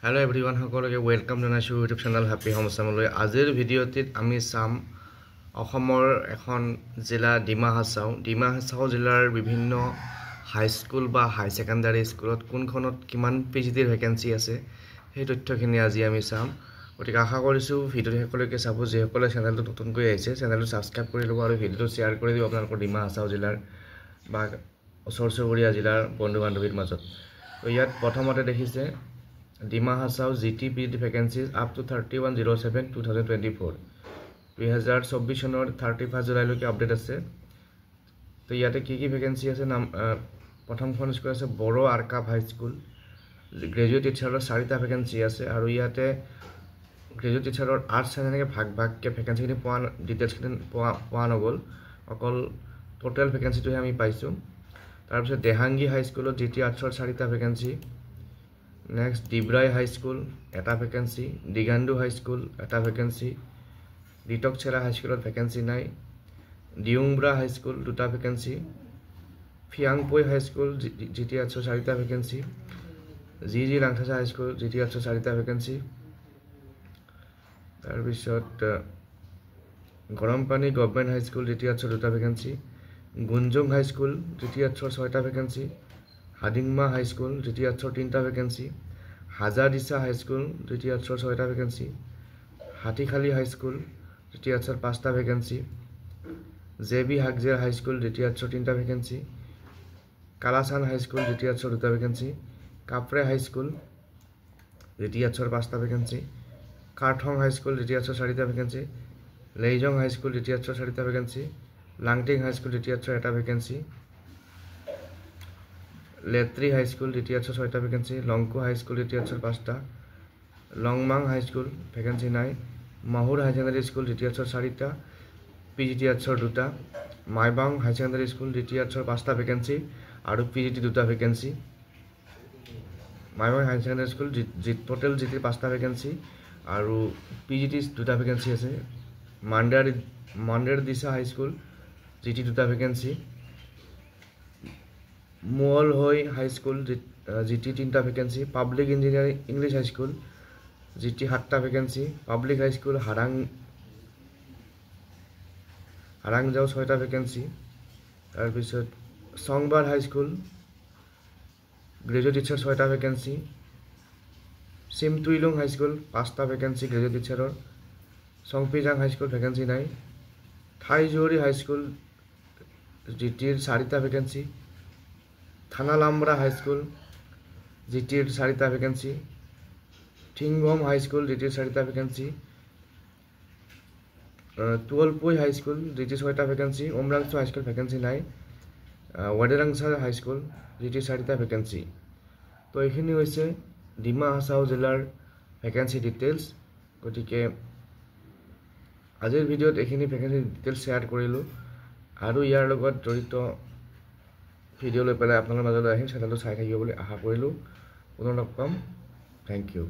Hello everyone, welcome to our YouTube channel Happy Home Samului. Azir video tit ami sam অসমৰ এখন জিলা ডিমা হাছাও জিলাৰ বিভিন্ন হাই স্কুল বা হাই সেকেন্ডাৰী স্কুলত কোনখনত কিমান পিজিটিৰ ভ্যাকেন্সি আছে সেই তথ্যখিনি আজি আমি চাম। গতিকে আশা কৰিছো ভিডিঅ সকলোকে চাব, যে সকলে চেনেলটো নতুনকৈ আহিছে চেনেলটো সাবস্ক্ৰাইব কৰি ল'ব আৰু ভিডিঅটো শ্বেয়াৰ কৰি দিব আপোনালোকৰ ডিমা হাছাও জিলাৰ বা ওচৰ চুবুৰীয়া জিলাৰ বন্ধু বান্ধৱীৰ মাজত। তো ইয়াত প্ৰথমতে দেখিছে Dima Hasao GTPT vacancies up to 3107/2024 2024 চনৰ 31 জুলাইলৈকে আপডেট আছে। তো ইয়াতে কি ভ্যাকেন্সি আছে নাম প্ৰথমখন স্কুল আছে বড়ো আৰ্কাপ হাই স্কুল, গ্ৰেজুৱেট টিচাৰৰ 4টা ভ্যাকেন্সি আছে আৰু ইয়াতে গ্ৰেজুৱেট টিচাৰৰ 8 শ্ৰেণীকে ভাগকে ভ্যাকেন্সিখিনি পোৱা ডিটেইলছখিনি পোৱা নগল, অকল টোটাল ভ্যাকেন্সিটোহে আমি পাইছো। তাৰপিছত দেহাংগী হাই স্কুলত জিটি আৰ্টছৰ 4টা ভ্যাকেন্সি, নেক্সট ডিব্ৰাই হাই স্কুল এটা ভ্যাকেন্সি, দিগান্দু হাই স্কুল এটা ভ্যাকেন্সি, ডিটকচেৰা হাই স্কুলত ভ্যাকেন্সি নাই, ডিউংব্ৰা হাই স্কুল 2টা ভ্যাকেন্সি, ফিয়াংপৈ হাই স্কুল জিটি আৰ্টছৰ 4টা ভ্যাকেন্সি, জি লাংথাচা হাই স্কুল জিটি আৰ্টছৰ 4টা ভ্যাকেন্সি। তাৰপিছত গৰমপানী গভৰ্ণমেণ্ট হাই স্কুল জিটি আৰ্টছৰ 2টা ভ্যাকেন্সি, গুঞ্জুং হাই স্কুল জিটি আৰ্টছৰ 6টা ভ্যাকেন্সি, হাডিংমা হাই স্কুল জিটি আৰ্টছৰ 3টা ভ্যাকেন্সি, হাজাদিছা হাই স্কুল জিটি আৰ্টছৰ 6টা ভ্যাকেন্সি, হাতীখালী হাই স্কুল জিটি আৰ্টছৰ 5টা ভ্যাকেন্সি, জেবি হাগজেৰ হাই স্কুল জিটি আৰ্টছৰ 3টা ভ্যাকেন্সি, কালাচান হাই স্কুল জিটি আৰ্টছৰ 2টা ভ্যাকেন্সি, কাপৰে হাই স্কুল জিটি আৰ্টছৰ 5টা ভ্যাকেন্সি, কাৰ্থং হাই স্কুল জিটি আৰ্টছৰ 4টা ভ্যাকেন্সি, লেইজং হাই স্কুল জিটি আৰ্টছৰ 4টা ভ্যাকেন্সি, লাংটিং হাই স্কুল জিটি আৰ্টছৰ 1টা ভ্যাকেন্সি, লেত্ৰি হাই school GT আৰ্টছৰ 6টা ভ্যাকেন্সি, লংকু হাই school GT আৰ্টছৰ 5টা, লংমাং হাই স্কুল ভ্যাকেন্সি নাই, মাহুৰ হাই সেকেন্ডাৰী স্কুল জিটি আৰ্টছৰ 4টা, পিজিটি আৰ্টছৰ 2টা, মাইবাং হাই সেকেন্ডাৰী স্কুল জিটি আৰ্টছৰ 5টা ভ্যাকেন্সি আৰু পিজিটি 2টা ভ্যাকেন্সি, মাইবাং হাই সেকেন্ডাৰী স্কুল টোটেল জিটি 5টা ভ্যাকেন্সি আৰু পিজিটি 2টা ভ্যাকেন্সি আছে, মান্ডাৰ দিছা হাই স্কুল জিটি 2টা ভ্যাকেন্সি, মোল হৈ হাই স্কুল জিটি 3টা ভ্যাকেন্সি, পাব্লিক ইঞ্জিনিয়াৰিং ইংলিছ হাই স্কুল জিটি 7টা ভ্যাকেন্সি, পাব্লিক হাই স্কুল হাৰাংজাও 6টা ভ্যাকেন্সি। তাৰপিছত সংবাৰ হাই স্কুল গ্ৰেজুৱেট টিচাৰ 6টা ভ্যাকেন্সি, চিমটুইলুং হাই স্কুল 5টা ভ্যাকেন্সি গ্ৰেজুৱেট টিচাৰৰ, সংপিজাং হাই স্কুল ভ্যাকেন্সি নাই, থাইজুৰি হাই স্কুল জিটিৰ 4টা ভ্যাকেন্সি, থানালামৰা হাই স্কুল জিটিৰ 4টা ভ্যাকেন্সি, থিংগম হাই স্কুল জিটিৰ 4টা ভ্যাকেন্সি, টুৱলপুই হাই স্কুল জিটিৰ 6টা ভ্যাকেন্সি, উমৰাংচু হাই স্কুল ভ্যাকেন্সি নাই, ৱাডেৰাংছা হাই স্কুল জিটিৰ 4টা ভ্যাকেন্সি। তো এইখিনি হৈছে ডিমা হাছাও জিলাৰ ভ্যাকেন্সি ডিটেইলছ। গতিকে আজিৰ ভিডিঅ'ত এইখিনি ভ্যাকেন্সি ডিটেইলছ শ্বেয়াৰ কৰিলোঁ আৰু ইয়াৰ লগত জড়িত ভিডিঅ' লৈ পেলাই আপোনালোকৰ মাজলৈ আহিম। চেনেলটো চাই থাকিব বুলি আশা কৰিলোঁ। পুনৰ লগ পাম। Thank U.